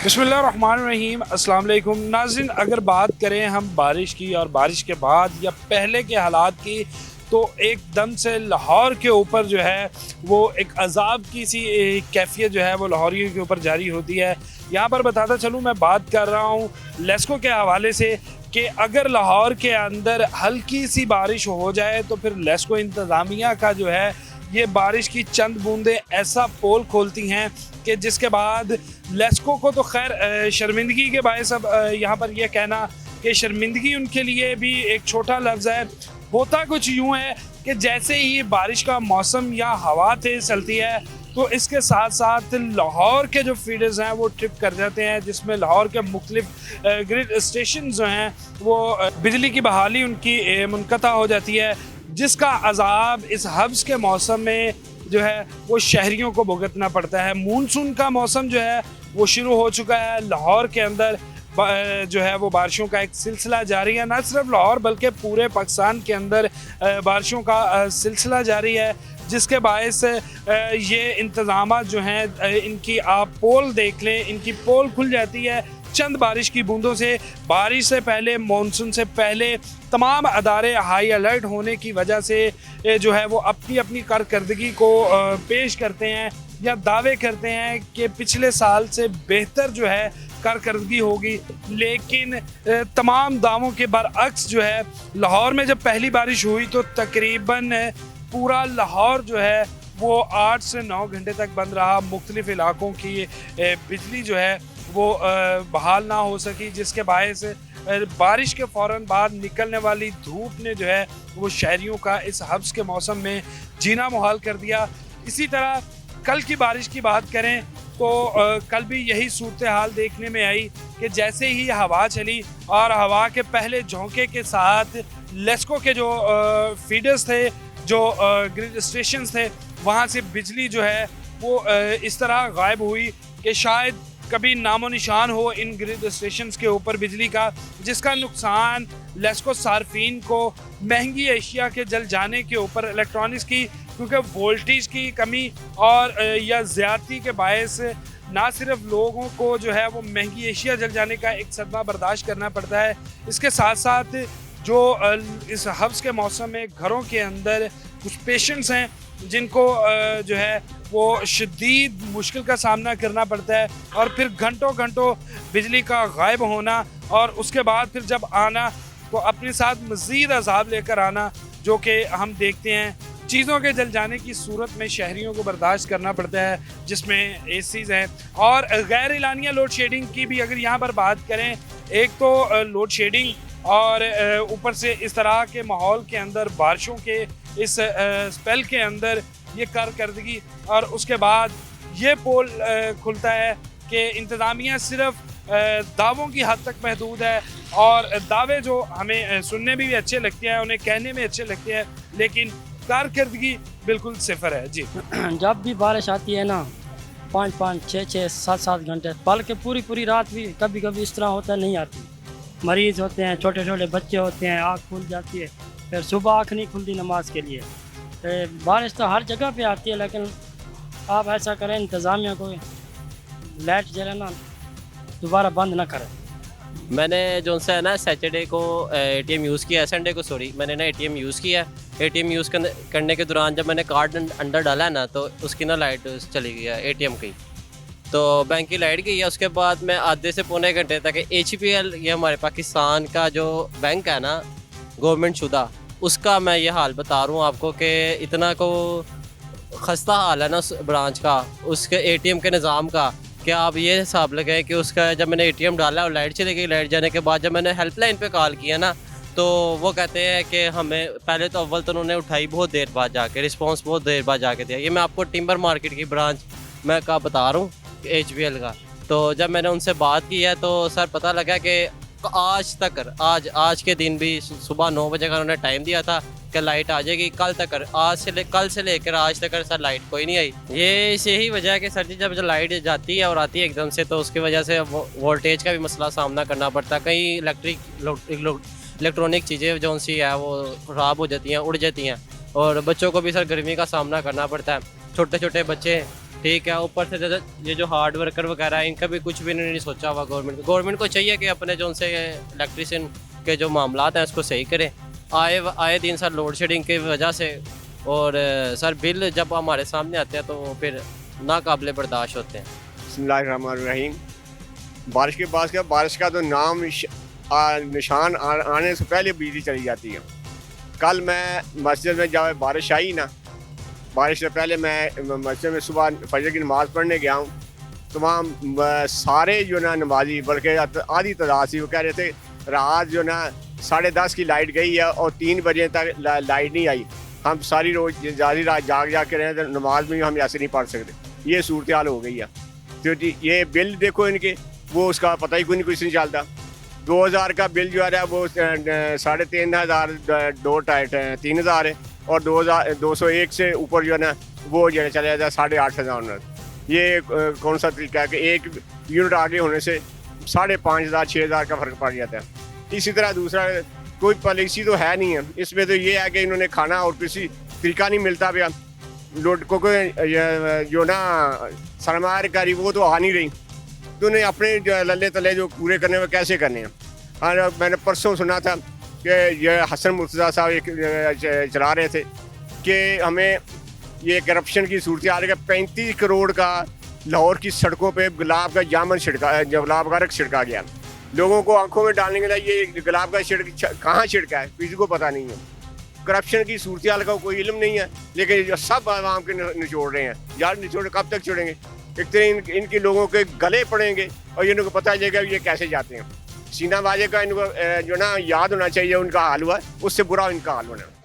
बिस्मिल्लाहिर्रहमानिर्रहीम अस्सलाम वालेकुम नाज़रीन। अगर बात करें हम बारिश की और बारिश के बाद या पहले के हालात की, तो एकदम से लाहौर के ऊपर जो है वो एक अजाब की सी कैफियत जो है वो लाहौरियों के ऊपर जारी होती है। यहाँ पर बताता चलूँ, मैं बात कर रहा हूँ लेस्को के हवाले से कि अगर लाहौर के अंदर हल्की सी बारिश हो जाए तो फिर लेस्को इंतज़ामिया का जो है ये बारिश की चंद बूंदें ऐसा पोल खोलती हैं कि जिसके बाद लेस्को को तो खैर शर्मिंदगी के बायस अब यहाँ पर यह कहना कि शर्मिंदगी उनके लिए भी एक छोटा लफ्ज़ है। होता कुछ यूँ है कि जैसे ही बारिश का मौसम या हवा तेज़ चलती है तो इसके साथ साथ लाहौर के जो फीडर्स हैं वो ट्रिप कर जाते हैं, जिसमें लाहौर के मुख्तलिफ ग्रिड स्टेशन जो हैं वो बिजली की बहाली उनकी मुनक़ता हो जाती है, जिसका अजाब इस हब्स के मौसम में जो है वो शहरियों को भुगतना पड़ता है। मानसून का मौसम जो है वो शुरू हो चुका है। लाहौर के अंदर जो है वो बारिशों का एक सिलसिला जारी है। न सिर्फ लाहौर बल्कि पूरे पाकिस्तान के अंदर बारिशों का सिलसिला जारी है, जिसके बायस ये इंतज़ामात जो हैं इनकी आप पोल देख लें, इनकी पोल खुल जाती है चंद बारिश की बूंदों से। बारिश से पहले, मानसून से पहले तमाम अदारे हाई अलर्ट होने की वजह से जो है वो अपनी अपनी कारकर्दगी को पेश करते हैं या दावे करते हैं कि पिछले साल से बेहतर जो है कारकर्दगी होगी। लेकिन तमाम दावों के बरअक्स जो है लाहौर में जब पहली बारिश हुई तो तकरीबन पूरा लाहौर जो है वो 8 से 9 घंटे तक बंद रहा। मुख्तलिफ इलाकों की बिजली जो है वो बहाल ना हो सकी, जिसके बायस बारिश के फ़ौरन बाद निकलने वाली धूप ने जो है वो शहरियों का इस हब्स के मौसम में जीना मुहाल कर दिया। इसी तरह कल की बारिश की बात करें तो कल भी यही सूरत हाल देखने में आई कि जैसे ही हवा चली और हवा के पहले झोंके के साथ लेस्को के जो फीडर्स थे, जो ग्रिड स्टेशन थे, वहाँ से बिजली जो है वो इस तरह गायब हुई कि शायद कभी नामो निशान हो इन ग्रिड स्टेशंस के ऊपर बिजली का, जिसका नुकसान लेस्को सार्फिन को महंगी एशिया के जल जाने के ऊपर इलेक्ट्रॉनिक्स की, क्योंकि वोल्टेज की कमी और या ज़्यादती के बायस ना सिर्फ लोगों को जो है वो महंगी एशिया जल जाने का एक सदमा बर्दाश्त करना पड़ता है, इसके साथ साथ जो इस हब्स के मौसम में घरों के अंदर कुछ पेशेंट्स हैं जिनको जो है वो शदीद मुश्किल का सामना करना पड़ता है, और फिर घंटों घंटों बिजली का गायब होना और उसके बाद फिर जब आना तो अपने साथ मज़ीद अजाब लेकर आना, जो कि हम देखते हैं चीज़ों के जल जाने की सूरत में शहरियों को बर्दाश्त करना पड़ता है, जिसमें एसीज़ हैं। और गैर एलानिया लोड शेडिंग की भी अगर यहाँ पर बात करें, एक तो लोड शेडिंग और ऊपर से इस तरह के माहौल के अंदर बारिशों के इस स्पेल के अंदर ये कारकर्दगी, और उसके बाद ये पोल खुलता है कि इंतज़ामिया सिर्फ दावों की हद तक महदूद है, और दावे जो हमें सुनने में भी अच्छे लगते हैं, उन्हें कहने में अच्छे लगते हैं, लेकिन कारकर्दगी बिल्कुल सिफर है। जी, जब भी बारिश आती है ना 5-5, 6-6, 7-7 घंटे, बल्कि पूरी रात भी कभी कभी इस तरह होता नहीं आती। मरीज़ होते हैं, छोटे छोटे बच्चे होते हैं, आँख खुल जाती है, फिर सुबह आँख नहीं खुलती नमाज के लिए। तो बारिश तो हर जगह पे आती है, लेकिन आप ऐसा करें इंतज़ामिया को लाइट जो है ना दोबारा बंद ना करें। मैंने जो सा है ना सैटरडे को एटीएम यूज़ किया है, संडे को सॉरी, मैंने ना एटीएम यूज़ किया है। एटीएम यूज़ करने के दौरान जब मैंने कार्ड अंदर डाला है ना तो उसकी ना लाइट चली गई है एटीएम की, तो बैंक की लाइट गई है। उसके बाद मैं आधे से पौने घंटे तक HPL, ये हमारे पाकिस्तान का जो बैंक है ना गवर्नमेंट शुदा, उसका मैं ये हाल बता रहा हूँ आपको कि इतना को खस्ता हाल है ना उस ब्रांच का, उसके एटीएम के निज़ाम का, कि आप ये हिसाब लगाएं कि उसका जब मैंने एटीएम डाला और लाइट चली गई, लाइट जाने के बाद जब मैंने हेल्पलाइन पे कॉल किया ना तो वो कहते हैं कि हमें पहले तो अव्वल तो उन्होंने उठाई बहुत देर बाद जाके, रिस्पांस बहुत देर बाद जाके दिया। ये मैं आपको टिम्बर मार्केट की ब्रांच मैं का बता रहा हूँ HPL का। तो जब मैंने उनसे बात की है तो सर पता लगा कि आज के दिन भी सुबह 9 बजे का उन्होंने टाइम दिया था कि लाइट आ जाएगी कल तक, कल से लेकर आज तक सर लाइट कोई नहीं आई। ये यही वजह है कि सर जी जब लाइट जाती है और आती है एकदम से तो उसकी वजह से वोल्टेज का भी मसला सामना करना पड़ता है। कई इलेक्ट्रॉनिक चीज़ें जो सी है वो ख़राब हो जाती हैं, उड़ जाती हैं, और बच्चों को भी सर गर्मी का सामना करना पड़ता है। छोटे छोटे बच्चे ठीक है। ऊपर से ये जो हार्ड वर्कर वगैरह है, इनका भी कुछ भी नहीं सोचा हुआ गवर्नमेंट को चाहिए कि अपने जो उनसे इलेक्ट्रिशियन के जो मामलात हैं उसको सही करें। आए दिन सर लोड शेडिंग की वजह से, और सर बिल जब हमारे सामने आते हैं तो फिर नाकाबिले बर्दाश्त होते हैं। बिस्मिल्लाहिर्रहमानिर्रहीम। बारिश के बाद क्या, बारिश का तो नाम निशान आने से पहले बिजली चली जाती है। कल मैं मस्जिद में जब बारिश आई ना, बारिश से पहले मैं मस्जिद में सुबह फजर की नमाज़ पढ़ने गया हूँ। तमाम सारे जो ना नमाजी, बल्कि आधी तादाद थी, वो कह रहे थे रात जो ना 10:30 की लाइट गई है और 3 बजे तक लाइट नहीं आई। हम सारी रोज़ सारी रात जाग के रहे, तो नमाज में हम ऐसे नहीं पढ़ सकते। ये सूरत हाल हो गई है। तो ये बिल देखो इनके, वो उसका पता ही कोई नहीं, कुछ नहीं चलता। 2000 का बिल जो है वो 3500 3,000 है, और 201 से ऊपर जो है ना वो जो है चला जाता है 8,500। ये कौन सा तरीका है कि एक यूनिट आगे होने से 5,500 6,000 का फ़र्क पड़ जाता है। इसी तरह दूसरा कोई पॉलिसी तो है नहीं है इसमें। तो ये है कि इन्होंने खाना और किसी तरीका नहीं मिलता पाया लोग को, जो ना सरमायाकारी वो तो आ नहीं रही, तो उन्हें अपने लल्ले तले जो पूरे करने में कैसे करने हैं। और मैंने परसों सुना था कि ये हसन मुर्तज़ा साहब एक चला रहे थे कि हमें ये करप्शन की सूरत हाल है। 35 करोड़ का लाहौर की सड़कों पे गुलाब का जामुन गुलाब का रंग छिड़का गया। लोगों को आंखों में डालने के लिए ये गुलाब का कहाँ छिड़का है किसी को पता नहीं है। करप्शन की सूरत हाल का कोई इल्म नहीं है, लेकिन सब आवाम के निचोड़ रहे हैं। यार निचोड़ कब तक छोड़ेंगे? एक तरह इनके लोगों के गले पड़ेंगे और इनको पता चलेगा ये कैसे जाते हैं। सीना बाजे का इनको जो ना याद होना चाहिए उनका हाल हुआ, उससे बुरा इनका हाल होना।